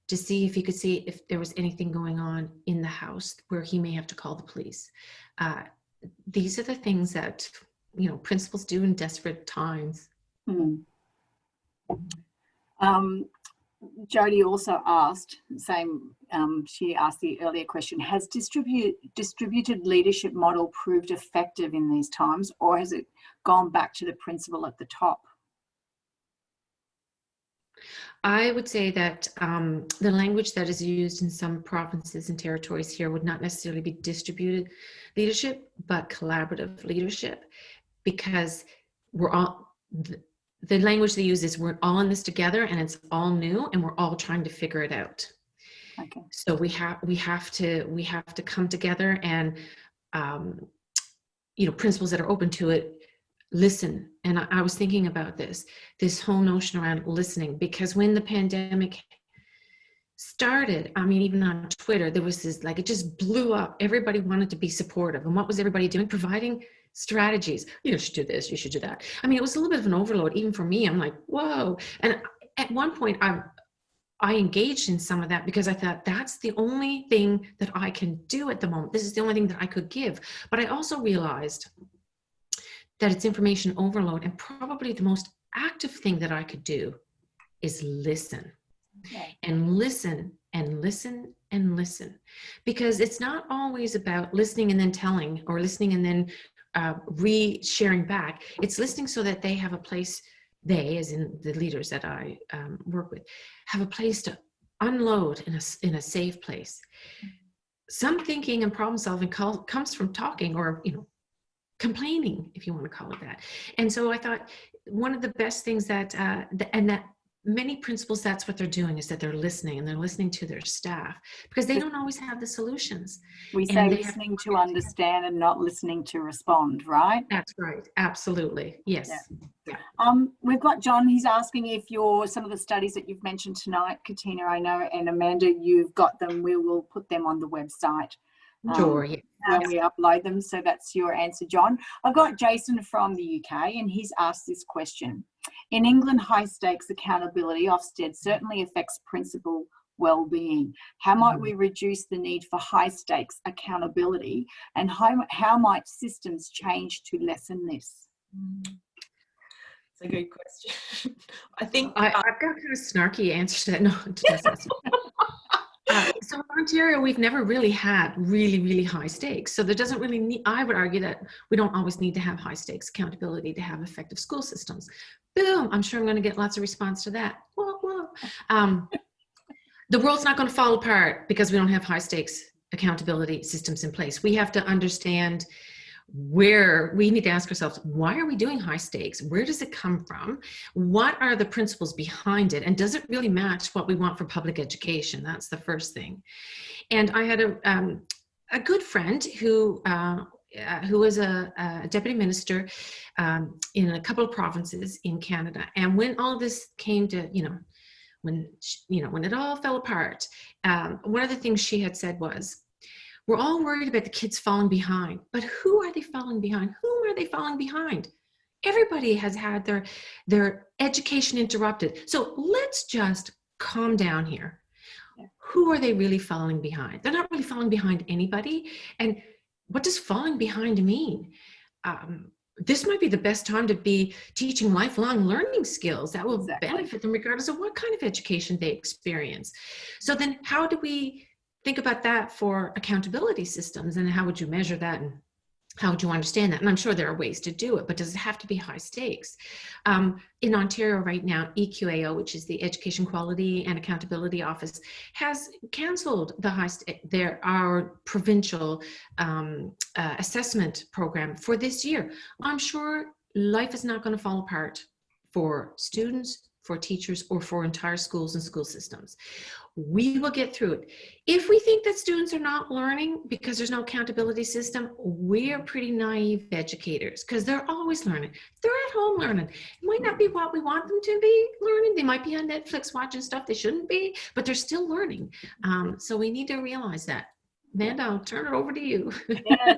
to see if he could see if there was anything going on in the house where he may have to call the police. These are the things that, you know, principals do in desperate times. Jody also asked, she asked the earlier question, has distributed leadership model proved effective in these times, or has it gone back to the principal at the top? I would say that the language that is used in some provinces and territories here would not necessarily be distributed leadership, but collaborative leadership, because we're all, the language they use is we're all in this together and it's all new and we're all trying to figure it out. Okay. So we have to come together and, principles that are open to it, listen. And I was thinking about this whole notion around listening, because when the pandemic started, I mean, even on Twitter, there was this, like, it just blew up. Everybody wanted to be supportive. And what was everybody doing? Providing strategies. You should do this, you should do that. I mean, it was a little bit of an overload, even for me. I'm like, whoa. And at one point, I engaged in some of that because I thought that's the only thing that I can do at the moment. This is the only thing that I could give. But I also realized that it's information overload, and probably the most active thing that I could do is listen. Yeah. And listen and listen and listen, because it's not always about listening and then telling, or listening and then re-sharing back. It's listening so that they have a place, they, as in the leaders that I work with, have a place to unload in a safe place. Some thinking and problem solving comes from talking, or complaining, if you want to call it that. And so I thought one of the best things that many principals, that's what they're doing, is that they're listening, and they're listening to their staff, because they don't always have the solutions. We say listening to understand and not listening to respond, right? That's right. Absolutely. Yes. Yeah. We've got John. He's asking if some of the studies that you've mentioned tonight, Katina, I know, and Amanda, you've got them. We will put them on the website. Sure. Yeah. When we upload them. So that's your answer, John. I've got Jason from the UK, and he's asked this question. In England, high stakes accountability, Ofsted, certainly affects principal well-being. How might we reduce the need for high stakes accountability, and how might systems change to lessen this? It's a good question. I think I've got kind of snarky answer to that. No, it doesn't. So in Ontario, we've never really had really, really high stakes. So there doesn't really need, I would argue that we don't always need to have high stakes accountability to have effective school systems. Boom, I'm sure I'm going to get lots of response to that. Whoa. The world's not going to fall apart because we don't have high stakes accountability systems in place. We have to understand where we need to ask ourselves, why are we doing high stakes? Where does it come from? What are the principles behind it? And does it really match what we want for public education? That's the first thing. And I had a good friend who was a deputy minister in a couple of provinces in Canada. And when all this came to, when it all fell apart, one of the things she had said was, we're all worried about the kids falling behind, but who are they falling behind? Whom are they falling behind? Everybody has had their education interrupted. So let's just calm down here. Yeah. Who are they really falling behind? They're not really falling behind anybody. And what does falling behind mean? This might be the best time to be teaching lifelong learning skills that will benefit them regardless of what kind of education they experience. So then how do we think about that for accountability systems, and how would you measure that, and how would you understand that? And I'm sure there are ways to do it, but does it have to be high stakes? In Ontario right now, EQAO, which is the Education Quality and Accountability Office, has canceled our provincial assessment program for this year. I'm sure life is not going to fall apart for students, for teachers, or for entire schools and school systems. We will get through it. If we think that students are not learning because there's no accountability system, we're pretty naive educators, because they're always learning. They're at home learning. It might not be what we want them to be learning. They might be on Netflix watching stuff they shouldn't be, but they're still learning. So we need to realize that. Amanda, I'll turn it over to you. Yeah,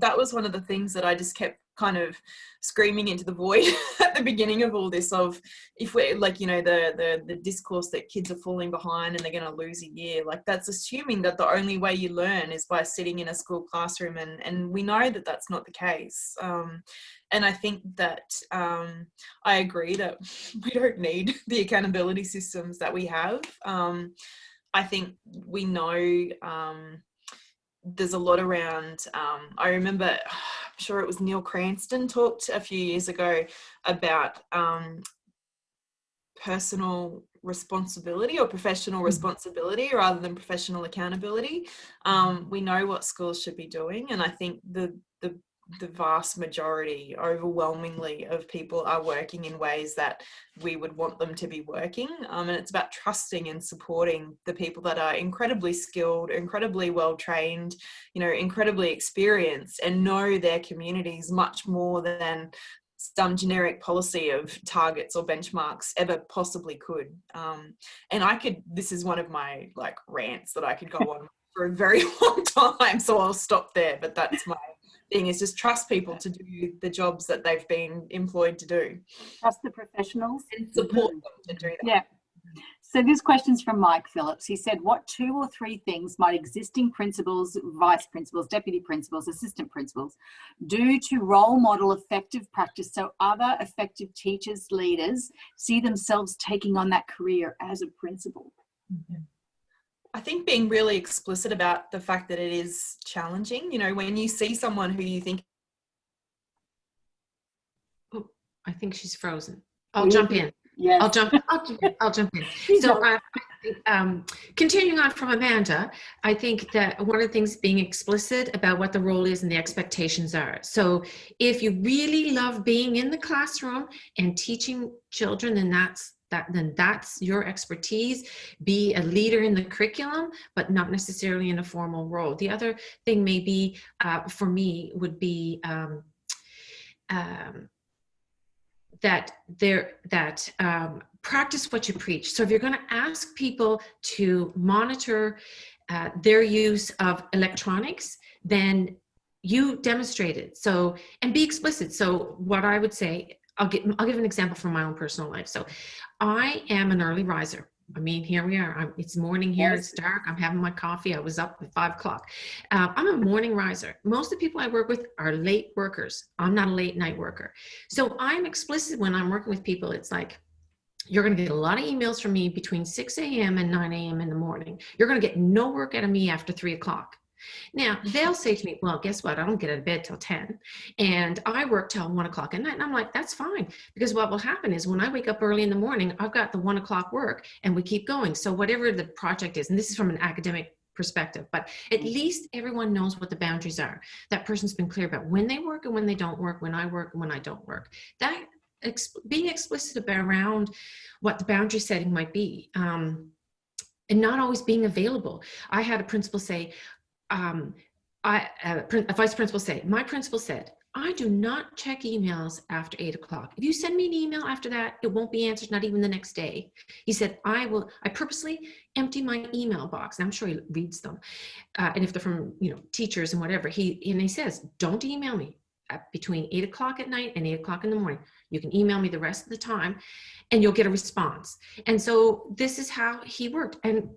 that was one of the things that I just kept kind of screaming into the void at the beginning of all this, of if we're like, the discourse that kids are falling behind and they're going to lose a year, like that's assuming that the only way you learn is by sitting in a school classroom, and we know that that's not the case. And I think that I agree that we don't need the accountability systems that we have. I think we know there's a lot around, I remember, I'm sure it was Neil Cranston talked a few years ago about personal responsibility or professional responsibility rather than professional accountability. We know what schools should be doing, and I think the vast majority, overwhelmingly, of people are working in ways that we would want them to be working. And it's about trusting and supporting the people that are incredibly skilled, incredibly well trained, you know, incredibly experienced, and know their communities much more than some generic policy of targets or benchmarks ever possibly could. And this is one of my like rants that I could go on for a very long time, so I'll stop there, but that's my thing, is just trust people to do the jobs that they've been employed to do. Trust the professionals. And support them to do that. Yeah. So this question's from Mike Phillips. He said, what 2 or 3 things might existing principals, vice principals, deputy principals, assistant principals do to role model effective practice so other effective teachers, leaders see themselves taking on that career as a principal? I think being really explicit about the fact that it is challenging. You know, when you see someone who you think... Oh, I think she's frozen. I'll jump in. Yes. I'll jump in. So continuing on from Amanda, I think that one of the things, being explicit about what the role is and the expectations are. So if you really love being in the classroom and teaching children, then that's your expertise. Be a leader in the curriculum, but not necessarily in a formal role. The other thing maybe for me would be practice what you preach. So if you're going to ask people to monitor their use of electronics, then you demonstrate it. So, and be explicit. So what I would say, I'll give an example from my own personal life. So I am an early riser. I mean, here we are. It's morning here. It's dark. I'm having my coffee. I was up at 5 o'clock. I'm a morning riser. Most of the people I work with are late workers. I'm not a late night worker. So I'm explicit when I'm working with people. It's like, you're going to get a lot of emails from me between 6 a.m. and 9 a.m. in the morning. You're going to get no work out of me after 3 o'clock. Now, they'll say to me, well, guess what? I don't get out of bed till 10 and I work till 1 o'clock at night. And I'm like, that's fine. Because what will happen is when I wake up early in the morning, I've got the 1 o'clock work and we keep going. So whatever the project is, and this is from an academic perspective, but at least everyone knows what the boundaries are. That person's been clear about when they work and when they don't work, when I work and when I don't work. That being explicit around what the boundary setting might be, and not always being available. I had a principal say, a vice principal say, my principal said, I do not check emails after 8 o'clock. If you send me an email after that, it won't be answered, not even the next day. He said, I purposely empty my email box. And I'm sure he reads them. And if they're from, teachers and whatever, he says, don't email me between 8 o'clock at night and 8 o'clock in the morning. You can email me the rest of the time and you'll get a response. And so this is how he worked. And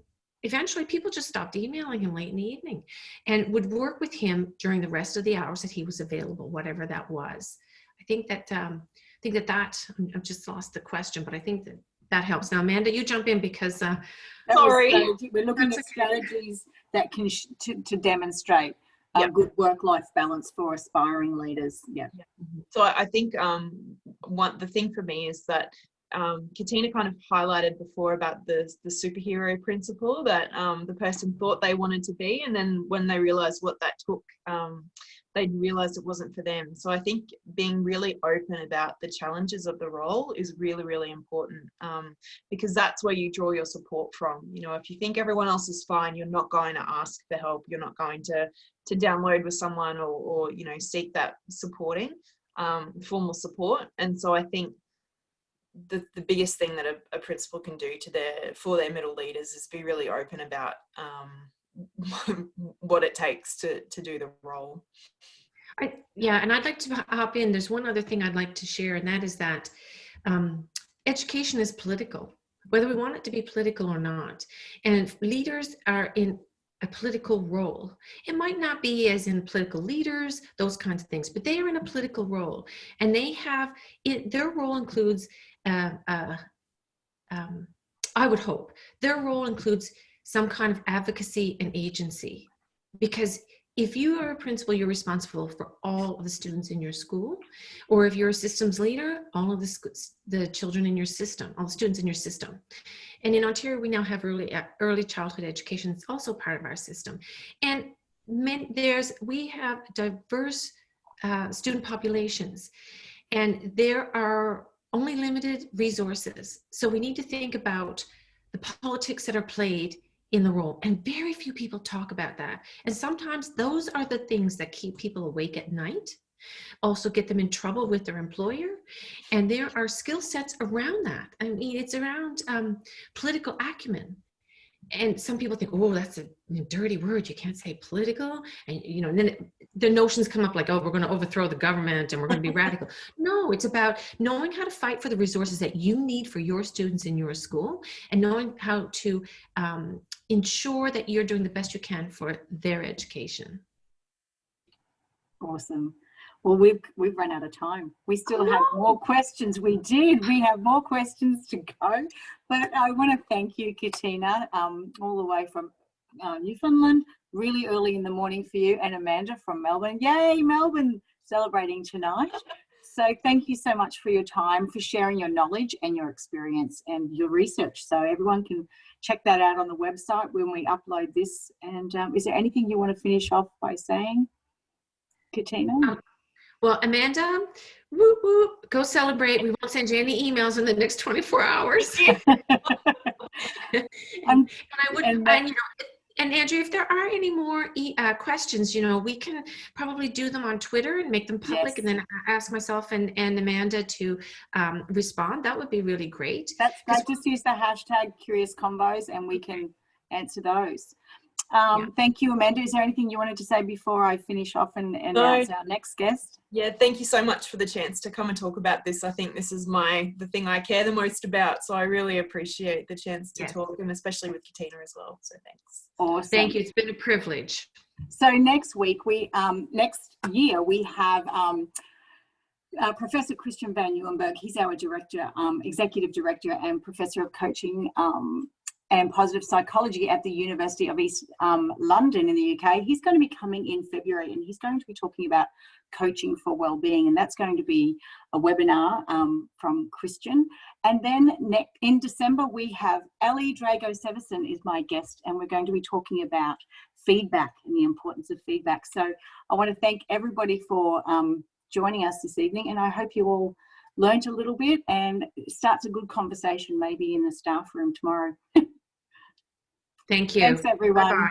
eventually people just stopped emailing him late in the evening and would work with him during the rest of the hours that he was available, whatever that was. I think that I've just lost the question, but I think that helps. Now, Amanda, you jump in because sorry, we're looking at strategies that can to demonstrate a good work-life balance for aspiring leaders. Yeah. So I think the thing for me is that Katina kind of highlighted before about the superhero principle, that the person thought they wanted to be, and then when they realized what that took, they realized it wasn't for them. So I think being really open about the challenges of the role is really, really important, because that's where you draw your support from. If you think everyone else is fine, you're not going to ask for help. You're not going to download with someone or seek that supporting, formal support. And so I think the biggest thing that a principal can do for their middle leaders is be really open about what it takes to do the role. And I'd like to hop in. There's one other thing I'd like to share, and that is that education is political, whether we want it to be political or not. And if leaders are in a political role, it might not be as in political leaders, those kinds of things, but they are in a political role, and their role includes I would hope their role includes some kind of advocacy and agency, because if you are a principal, you're responsible for all of the students in your school, or if you're a systems leader, all of the children in your system, all the students in your system. And in Ontario, we now have early childhood education. It's also part of our system. And we have diverse student populations, and there are only limited resources. So we need to think about the politics that are played in the role, and very few people talk about that. And sometimes those are the things that keep people awake at night, also get them in trouble with their employer. And there are skill sets around that. I mean, it's around political acumen. And some people think, oh, that's a dirty word. You can't say political. And, and then the notions come up like, oh, we're going to overthrow the government and we're going to be radical. No, it's about knowing how to fight for the resources that you need for your students in your school, and knowing how to ensure that you're doing the best you can for their education. Awesome. Well, we've run out of time. We still have more questions. We have more questions to go. But I want to thank you, Katina, all the way from Newfoundland, really early in the morning for you, and Amanda from Melbourne. Yay, Melbourne, celebrating tonight. So thank you so much for your time, for sharing your knowledge and your experience and your research. So everyone can check that out on the website when we upload this. And is there anything you want to finish off by saying, Katina? Well, Amanda, whoop, whoop, go celebrate. We won't send you any emails in the next 24 hours. And Andrew, if there are any more questions, we can probably do them on Twitter and make them public, yes, and then ask myself and Amanda to respond. That would be really great. That's great. Just use the hashtag #CuriousConvos and we can answer those. Thank you, Amanda. Is there anything you wanted to say before I finish off and announce our next guest? Yeah, thank you so much for the chance to come and talk about this. I think this is the thing I care the most about. So I really appreciate the chance to talk, and especially with Katina as well. So thanks. Awesome. Thank you. It's been a privilege. So next week, next year, we have Professor Christian van Nieuwenberg. He's our director, executive director and professor of coaching and positive psychology at the University of East London in the UK. He's going to be coming in February, and he's going to be talking about coaching for wellbeing, and that's going to be a webinar from Christian. And then in December, we have Ellie Drago-Severson is my guest, and we're going to be talking about feedback and the importance of feedback. So I want to thank everybody for joining us this evening, and I hope you all learned a little bit and starts a good conversation maybe in the staff room tomorrow. Thank you. Thanks, everyone. Bye-bye.